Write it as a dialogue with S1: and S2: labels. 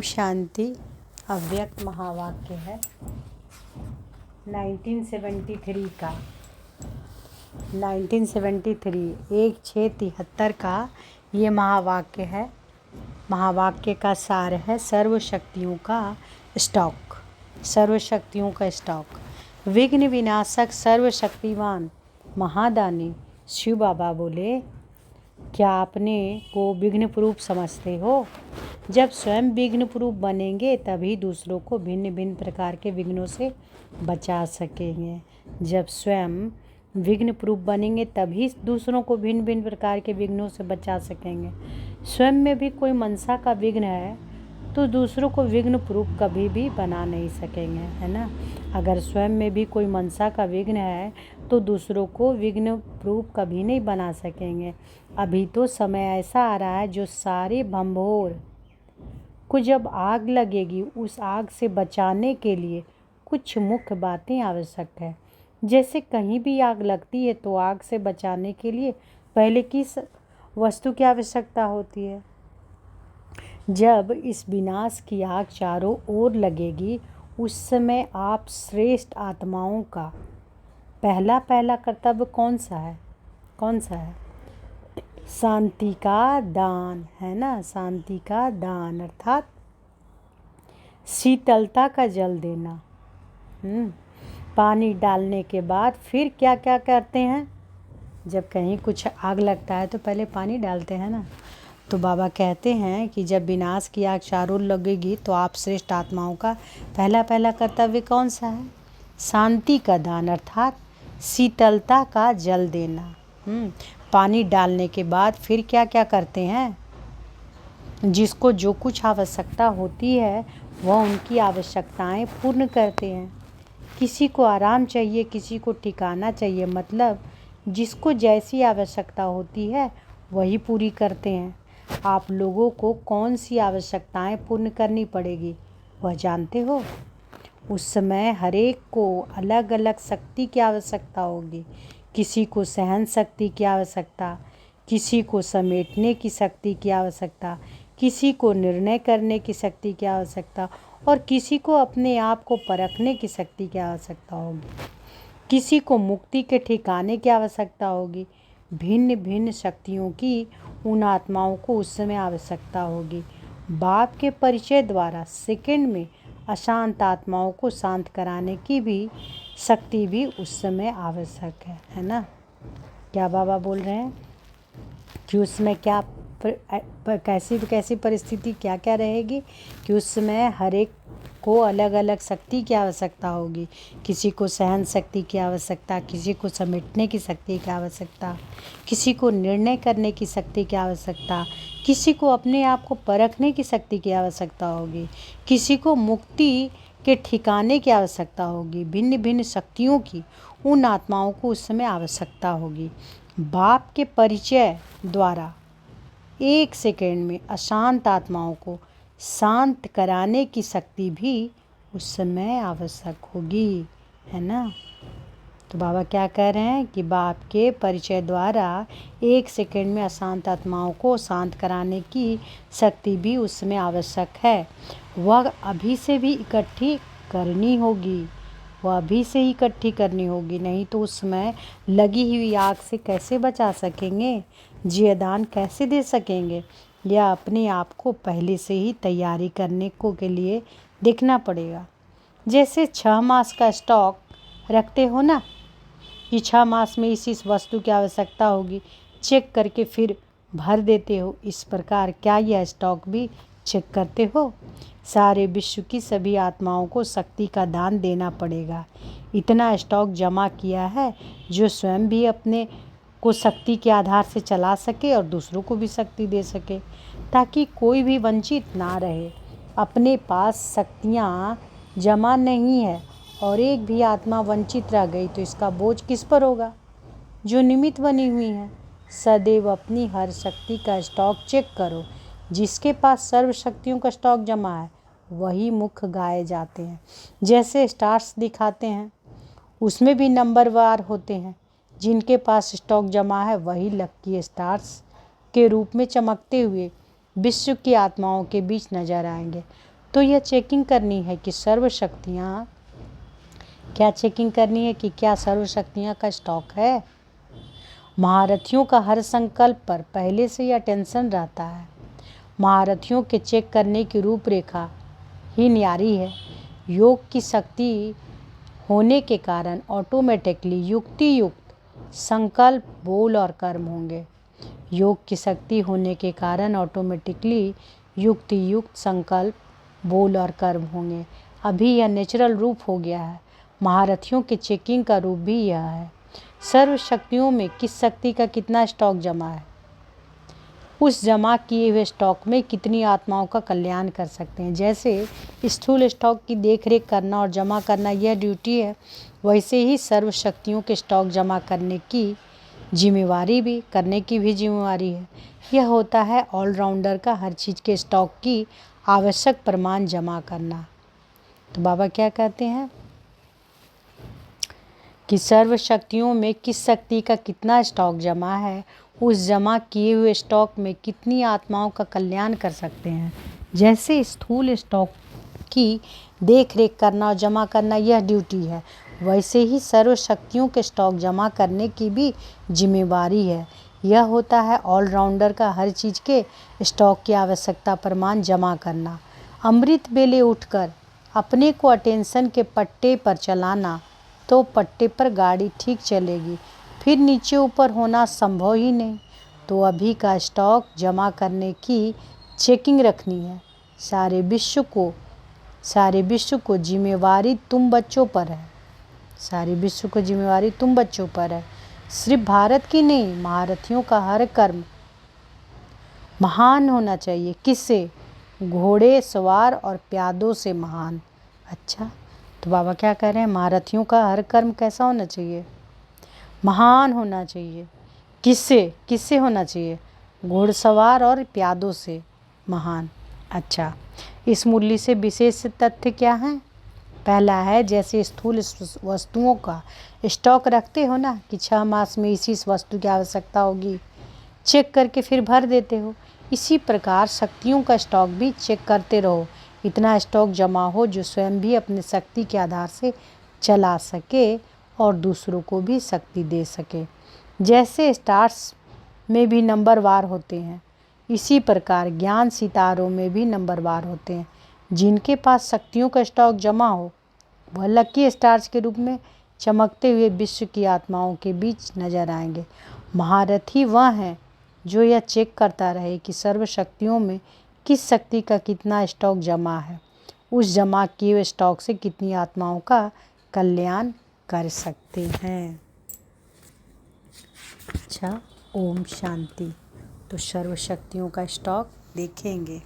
S1: शांति। अव्यक्त महावाक्य है 1973 का 1673 का ये महावाक्य है। महावाक्य का सार है सर्व शक्तियों का स्टॉक। विघ्न विनाशक सर्वशक्तिवान महादानी शिव बाबा बोले, क्या आपने को विघ्न प्रूफ समझते हो? जब स्वयं विघ्न प्रूफ बनेंगे तभी दूसरों को भिन्न भिन्न प्रकार के विघ्नों से बचा सकेंगे। जब स्वयं विघ्न प्रूफ बनेंगे तभी दूसरों को भिन्न भिन्न प्रकार के विघ्नों से बचा सकेंगे। स्वयं में भी कोई मनसा का विघ्न है तो दूसरों को विघ्न प्रूफ कभी भी बना नहीं सकेंगे, है ना। अगर स्वयं में भी कोई मनसा का विघ्न है तो दूसरों को विघ्न प्रूफ कभी नहीं बना सकेंगे। अभी तो समय ऐसा आ रहा है जो सारे भंभोर को जब आग लगेगी उस आग से बचाने के लिए कुछ मुख्य बातें आवश्यक है। जैसे कहीं भी आग लगती है तो आग से बचाने के लिए पहले किस वस्तु की आवश्यकता होती है? जब इस विनाश की आग चारों ओर लगेगी उस समय आप श्रेष्ठ आत्माओं का पहला कर्तव्य कौन सा है? शांति का दान, है ना। शांति का दान अर्थात शीतलता का जल देना। पानी डालने के बाद फिर क्या क्या करते हैं? जब कहीं कुछ आग लगता है तो पहले पानी डालते हैं ना। तो बाबा कहते हैं कि जब विनाश की आग चारों ओर लगेगी तो आप श्रेष्ठ आत्माओं का पहला कर्तव्य कौन सा है? शांति का दान अर्थात शीतलता का जल देना। पानी डालने के बाद फिर क्या क्या करते हैं? जिसको जो कुछ आवश्यकता होती है वह उनकी आवश्यकताएं पूर्ण करते हैं। किसी को आराम चाहिए, किसी को ठिकाना चाहिए, मतलब जिसको जैसी आवश्यकता होती है वही पूरी करते हैं। आप लोगों को कौन सी आवश्यकताएं पूर्ण करनी पड़ेगी वह जानते हो? उस समय हर एक को अलग अलग शक्ति की आवश्यकता होगी। किसी को सहन शक्ति की आवश्यकता, किसी को समेटने की शक्ति की आवश्यकता, किसी को निर्णय करने की शक्ति की आवश्यकता और किसी को अपने आप को परखने की शक्ति की आवश्यकता होगी। किसी को मुक्ति के ठिकाने की आवश्यकता होगी। भिन्न भिन्न शक्तियों की उन आत्माओं को उस समय आवश्यकता होगी। बाप के परिचय द्वारा सेकंड में अशांत आत्माओं को शांत कराने की भी शक्ति भी उस समय आवश्यक है ना। क्या बाबा बोल रहे हैं कि उस समय क्या कैसी परिस्थिति क्या क्या रहेगी कि उस समय हर एक को अलग अलग शक्ति की आवश्यकता होगी। किसी को सहन शक्ति की आवश्यकता, किसी को समेटने की शक्ति की आवश्यकता, किसी को निर्णय करने की शक्ति की आवश्यकता, किसी को अपने आप को परखने की शक्ति की आवश्यकता होगी, किसी को मुक्ति के ठिकाने की आवश्यकता होगी। भिन्न भिन्न शक्तियों की उन आत्माओं को उस समय आवश्यकता होगी। बाप के परिचय द्वारा एक सेकंड में अशांत आत्माओं को शांत कराने की शक्ति भी उस समय आवश्यक होगी, है ना। तो बाबा क्या कह रहे हैं कि बाप के परिचय द्वारा एक सेकंड में अशांत आत्माओं को शांत कराने की शक्ति भी उस समय आवश्यक है। वह अभी से भी इकट्ठी करनी होगी, नहीं तो उस समय लगी हुई आग से कैसे बचा सकेंगे? जीवदान कैसे दे सकेंगे? या अपने आप को पहले से ही तैयारी करने के लिए देखना पड़ेगा। जैसे 6 मास का स्टॉक रखते हो ना, कि 6 मास में इस वस्तु की आवश्यकता होगी, चेक करके फिर भर देते हो। इस प्रकार क्या यह स्टॉक भी चेक करते हो? सारे विश्व की सभी आत्माओं को शक्ति का दान देना पड़ेगा। इतना स्टॉक जमा किया है जो स्वयं भी अपने को शक्ति के आधार से चला सके और दूसरों को भी शक्ति दे सके, ताकि कोई भी वंचित ना रहे। अपने पास शक्तियाँ जमा नहीं है और एक भी आत्मा वंचित रह गई तो इसका बोझ किस पर होगा? जो निमित्त बनी हुई है। सदैव अपनी हर शक्ति का स्टॉक चेक करो। जिसके पास सर्व शक्तियों का स्टॉक जमा है वही मुख्य गाए जाते हैं। जैसे स्टार्स दिखाते हैं उसमें भी नंबरवार होते हैं। जिनके पास स्टॉक जमा है वही लक्की स्टार्स के रूप में चमकते हुए विश्व की आत्माओं के बीच नजर आएंगे। तो यह चेकिंग करनी है कि सर्वशक्तियाँ, क्या चेकिंग करनी है कि क्या सर्वशक्तियाँ का स्टॉक है। महारथियों का हर संकल्प पर पहले से यह टेंशन रहता है। महारथियों के चेक करने की रूपरेखा ही न्यारी है। योग की शक्ति होने के कारण ऑटोमेटिकली युक्ति युक्त संकल्प, बोल और कर्म होंगे। योग की शक्ति होने के कारण ऑटोमेटिकली युक्ति युक्त संकल्प, बोल और कर्म होंगे। अभी यह नेचुरल रूप हो गया है। महारथियों के चेकिंग का रूप भी यह है। सर्व शक्तियों में किस शक्ति का कितना स्टॉक जमा है, उस जमा किए हुए स्टॉक में कितनी आत्माओं का कल्याण कर सकते हैं। जैसे स्थूल स्टॉक की देखरेख करना और जमा करना यह ड्यूटी है, वैसे ही सर्व शक्तियों के स्टॉक जमा करने की जिम्मेवारी है। यह होता है ऑलराउंडर का हर चीज़ के स्टॉक की आवश्यक प्रमाण जमा करना। तो बाबा क्या कहते हैं कि सर्व शक्तियों में किस शक्ति का कितना स्टॉक जमा है, उस जमा किए हुए स्टॉक में कितनी आत्माओं का कल्याण कर सकते हैं। जैसे स्थूल स्टॉक की देख रेख करना और जमा करना यह ड्यूटी है, वैसे ही सर्व शक्तियों के स्टॉक जमा करने की भी जिम्मेवारी है। यह होता है ऑलराउंडर का हर चीज़ के स्टॉक की आवश्यकता प्रमाण जमा करना। अमृत बेले उठकर अपने को अटेंशन के पट्टे पर चलाना, तो पट्टे पर गाड़ी ठीक चलेगी, फिर नीचे ऊपर होना संभव ही नहीं। तो अभी का स्टॉक जमा करने की चेकिंग रखनी है। सारे विश्व को जिम्मेवारी तुम बच्चों पर है। सारे विश्व को जिम्मेवारी तुम बच्चों पर है। सिर्फ भारत की नहीं, महारथियों का हर कर्म महान होना चाहिए। किससे? घोड़े सवार और प्यादों से महान। अच्छा, तो बाबा क्या कह रहे हैं, महारथियों का हर कर्म कैसा होना चाहिए? महान होना चाहिए। किससे होना चाहिए? घोड़सवार और प्यादों से महान। अच्छा, इस मुरली से विशेष तथ्य क्या है? पहला है, जैसे स्थूल वस्तुओं का स्टॉक रखते हो ना कि 6 मास में इसी वस्तु की आवश्यकता होगी, चेक करके फिर भर देते हो, इसी प्रकार शक्तियों का स्टॉक भी चेक करते रहो। इतना स्टॉक जमा हो जो स्वयं भी अपने शक्ति के आधार से चला सके और दूसरों को भी शक्ति दे सके। जैसे स्टार्स में भी नंबरवार होते हैं, इसी प्रकार ज्ञान सितारों में भी नंबरवार होते हैं। जिनके पास शक्तियों का स्टॉक जमा हो वह लकी स्टार्स के रूप में चमकते हुए विश्व की आत्माओं के बीच नजर आएंगे। महारथी वह हैं जो यह चेक करता रहे कि सर्व शक्तियों में किस शक्ति का कितना स्टॉक जमा है, उस जमा किए हुए स्टॉक से कितनी आत्माओं का कल्याण कर सकते हैं। अच्छा, ओम शांति। तो सर्व शक्तियों का स्टॉक देखेंगे।